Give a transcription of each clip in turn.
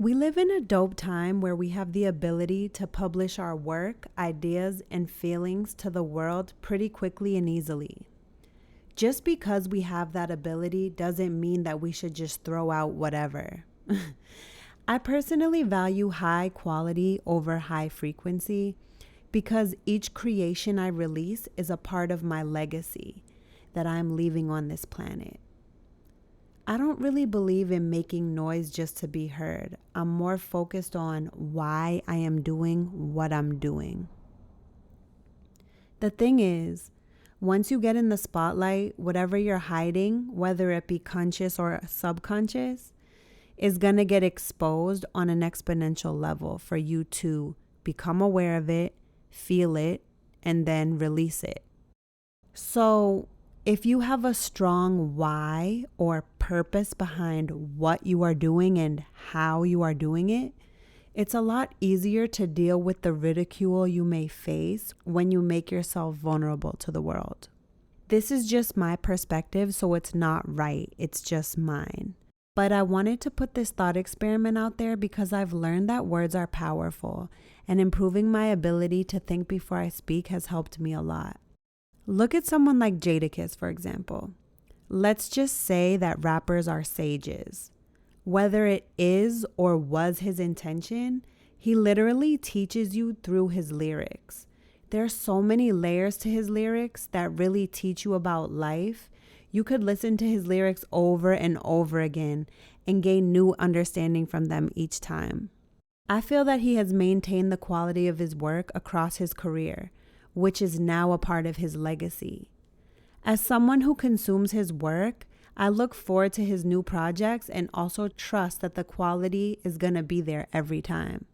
We live in a dope time where we have the ability to publish our work, ideas, and feelings to the world pretty quickly and easily. Just because we have that ability doesn't mean that we should just throw out whatever. I personally value high quality over high frequency because each creation I release is a part of my legacy that I'm leaving on this planet. I don't really believe in making noise just to be heard. I'm more focused on why I am doing what I'm doing. The thing is, once you get in the spotlight, whatever you're hiding, whether it be conscious or subconscious, is going to get exposed on an exponential level for you to become aware of it, feel it, and then release it. So, if you have a strong why or purpose behind what you are doing and how you are doing it, it's a lot easier to deal with the ridicule you may face when you make yourself vulnerable to the world. This is just my perspective, so it's not right. It's just mine. But I wanted to put this thought experiment out there because I've learned that words are powerful, and improving my ability to think before I speak has helped me a lot. Look at someone like Jadakiss, for example. Let's just say that rappers are sages. Whether it is or was his intention, he literally teaches you through his lyrics. There are so many layers to his lyrics that really teach you about life. You could listen to his lyrics over and over again and gain new understanding from them each time. I feel that he has maintained the quality of his work across his career, which is now a part of his legacy. As someone who consumes his work, I look forward to his new projects and also trust that the quality is going to be there every time.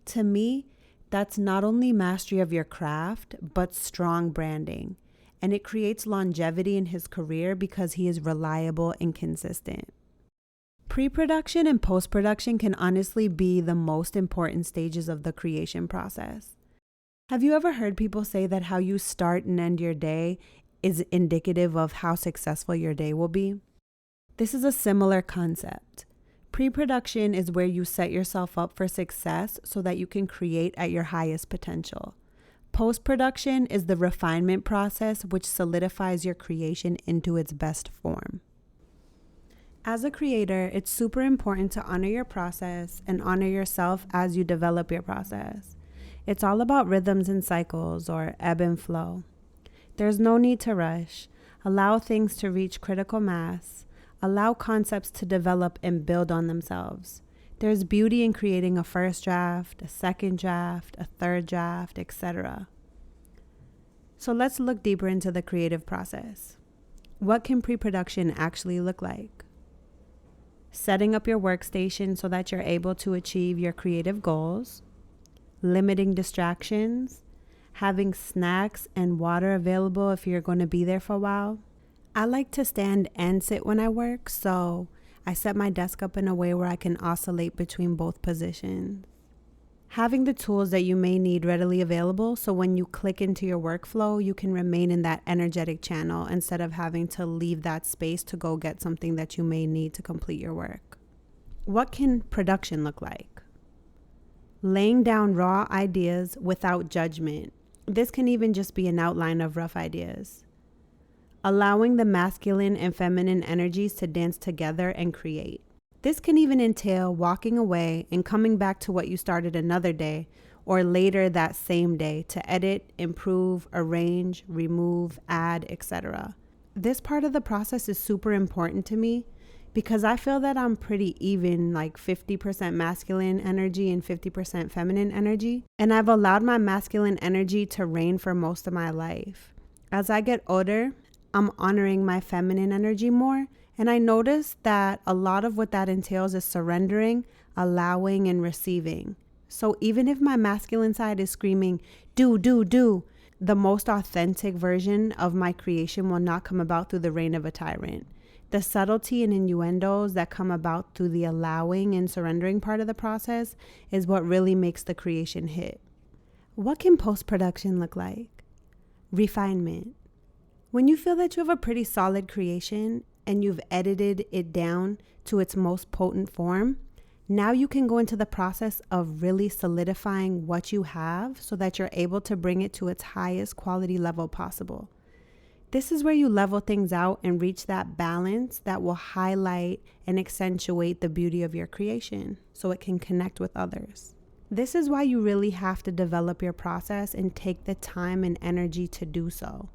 To me, that's not only mastery of your craft, but strong branding. And it creates longevity in his career because he is reliable and consistent. Pre-production and post-production can honestly be the most important stages of the creation process. Have you ever heard people say that how you start and end your day is indicative of how successful your day will be? This is a similar concept. Pre-production is where you set yourself up for success so that you can create at your highest potential. Post-production is the refinement process which solidifies your creation into its best form. As a creator, it's super important to honor your process and honor yourself as you develop your process. It's all about rhythms and cycles, or ebb and flow. There's no need to rush. Allow things to reach critical mass. Allow concepts to develop and build on themselves. There's beauty in creating a first draft, a second draft, a third draft, etc. So let's look deeper into the creative process. What can pre-production actually look like? Setting up your workstation so that you're able to achieve your creative goals. Limiting distractions, having snacks and water available if you're going to be there for a while. I like to stand and sit when I work, so I set my desk up in a way where I can oscillate between both positions. Having the tools that you may need readily available, so when you click into your workflow, you can remain in that energetic channel instead of having to leave that space to go get something that you may need to complete your work. What can production look like? Laying down raw ideas without judgment. This can even just be an outline of rough ideas. Allowing the masculine and feminine energies to dance together and create. This can even entail walking away and coming back to what you started another day or later that same day to edit, improve, arrange, remove, add, etc. This part of the process is super important to me because I feel that I'm pretty even, like 50% masculine energy and 50% feminine energy. And I've allowed my masculine energy to reign for most of my life. As I get older, I'm honoring my feminine energy more. And I notice that a lot of what that entails is surrendering, allowing, and receiving. So even if my masculine side is screaming, do, the most authentic version of my creation will not come about through the reign of a tyrant. The subtlety and innuendos that come about through the allowing and surrendering part of the process is what really makes the creation hit. What can post-production look like? Refinement. When you feel that you have a pretty solid creation and you've edited it down to its most potent form, Now you can go into the process of really solidifying what you have so that you're able to bring it to its highest quality level possible. This is where you level things out and reach that balance that will highlight and accentuate the beauty of your creation so it can connect with others. This is why you really have to develop your process and take the time and energy to do so.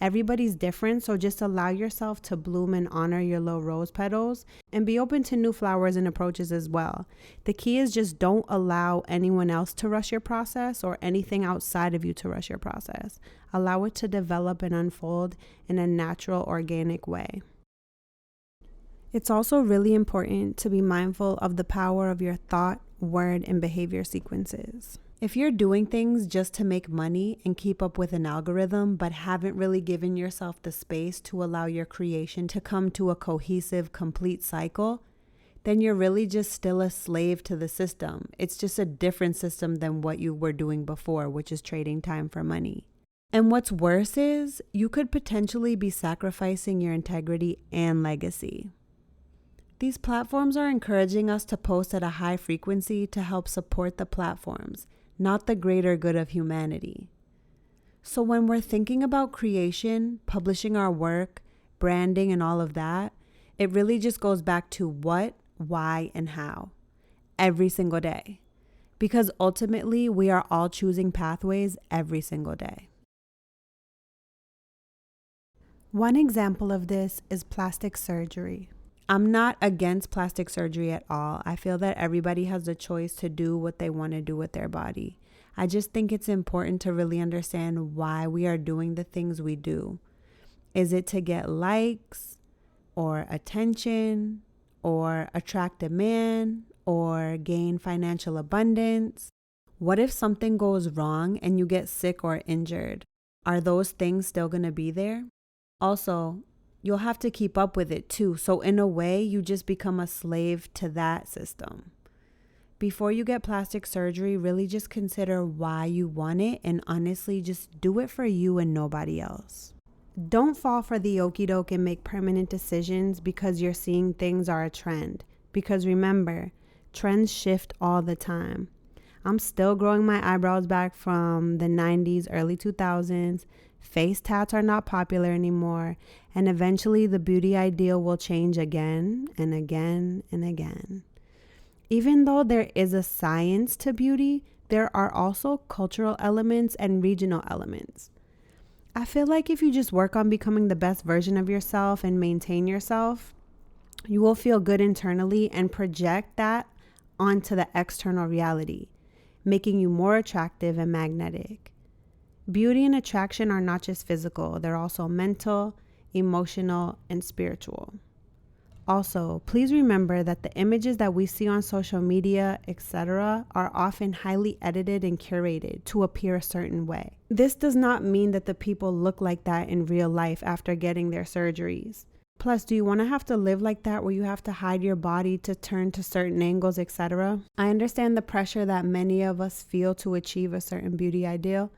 Everybody's different, so just allow yourself to bloom and honor your little rose petals and be open to new flowers and approaches as well. The key is just don't allow anyone else to rush your process or anything outside of you to rush your process. Allow it to develop and unfold in a natural, organic way. It's also really important to be mindful of the power of your thought, word, and behavior sequences. If you're doing things just to make money and keep up with an algorithm, but haven't really given yourself the space to allow your creation to come to a cohesive, complete cycle, then you're really just still a slave to the system. It's just a different system than what you were doing before, which is trading time for money. And what's worse is you could potentially be sacrificing your integrity and legacy. These platforms are encouraging us to post at a high frequency to help support the platforms, not the greater good of humanity. So when we're thinking about creation, publishing our work, branding, and all of that, it really just goes back to what, why, and how every single day. Because ultimately, we are all choosing pathways every single day. One example of this is plastic surgery. I'm not against plastic surgery at all. I feel that everybody has the choice to do what they want to do with their body. I just think it's important to really understand why we are doing the things we do. Is it to get likes or attention or attract a man or gain financial abundance? What if something goes wrong and you get sick or injured? Are those things still going to be there? Also, you'll have to keep up with it too. So in a way, you just become a slave to that system. Before you get plastic surgery, really just consider why you want it and honestly just do it for you and nobody else. Don't fall for the okie doke and make permanent decisions because you're seeing things are a trend. Because remember, trends shift all the time. I'm still growing my eyebrows back from the 90s, early 2000s. Face tats are not popular anymore, and eventually the beauty ideal will change again and again and again. Even though there is a science to beauty, there are also cultural elements and regional elements. I feel like if you just work on becoming the best version of yourself and maintain yourself, you will feel good internally and project that onto the external reality, making you more attractive and magnetic. Beauty and attraction are not just physical, they're also mental, emotional, and spiritual. Also, please remember that the images that we see on social media, etc., are often highly edited and curated to appear a certain way. This does not mean that the people look like that in real life after getting their surgeries. Plus, do you want to have to live like that where you have to hide your body to turn to certain angles, etc.? I understand the pressure that many of us feel to achieve a certain beauty ideal.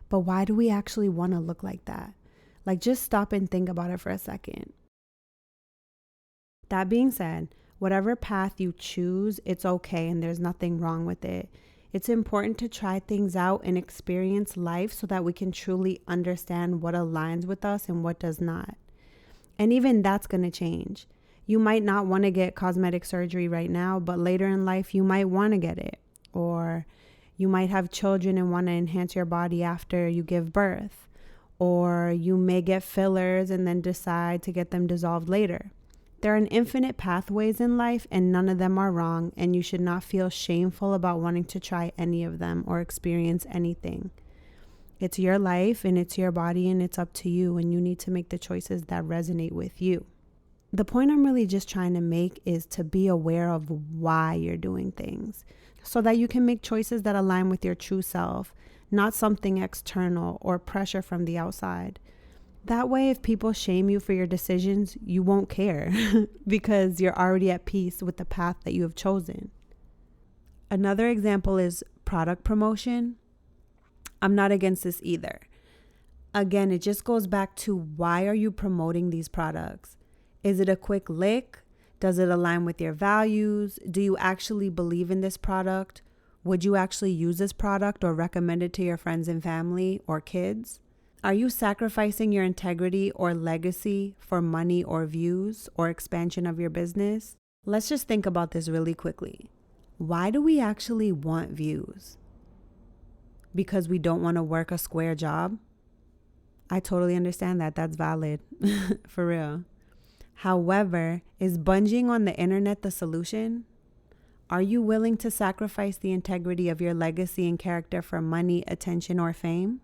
But why do we actually want to look like that? Like, just stop and think about it for a second. That being said, whatever path you choose, it's okay and there's nothing wrong with it. It's important to try things out and experience life so that we can truly understand what aligns with us and what does not. And even that's going to change. You might not want to get cosmetic surgery right now, but later in life, you might want to get it. Or you might have children and want to enhance your body after you give birth. Or you may get fillers and then decide to get them dissolved later. There are an infinite pathways in life and none of them are wrong, and you should not feel shameful about wanting to try any of them or experience anything. It's your life and it's your body and it's up to you, and you need to make the choices that resonate with you. The point I'm really just trying to make is to be aware of why you're doing things so that you can make choices that align with your true self, not something external or pressure from the outside. That way, if people shame you for your decisions, you won't care because you're already at peace with the path that you have chosen. Another example is product promotion. I'm not against this either. Again, it just goes back to why are you promoting these products? Is it a quick lick? Does it align with your values? Do you actually believe in this product? Would you actually use this product or recommend it to your friends and family or kids? Are you sacrificing your integrity or legacy for money or views or expansion of your business? Let's just think about this really quickly. Why do we actually want views? Because we don't want to work a square job? I totally understand that. That's valid. For real. However, is bunging on the internet the solution? Are you willing to sacrifice the integrity of your legacy and character for money, attention, or fame?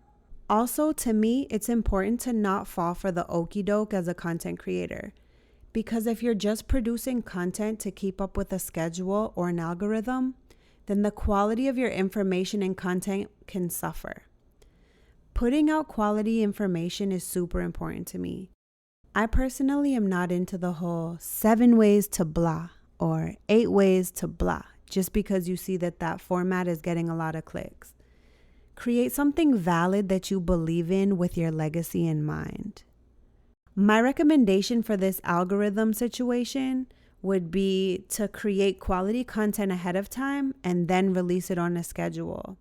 Also, to me, it's important to not fall for the okie doke as a content creator. Because if you're just producing content to keep up with a schedule or an algorithm, then the quality of your information and content can suffer. Putting out quality information is super important to me. I personally am not into the whole 7 ways to blah or 8 ways to blah just because you see that format is getting a lot of clicks. Create something valid that you believe in with your legacy in mind. My recommendation for this algorithm situation would be to create quality content ahead of time and then release it on a schedule.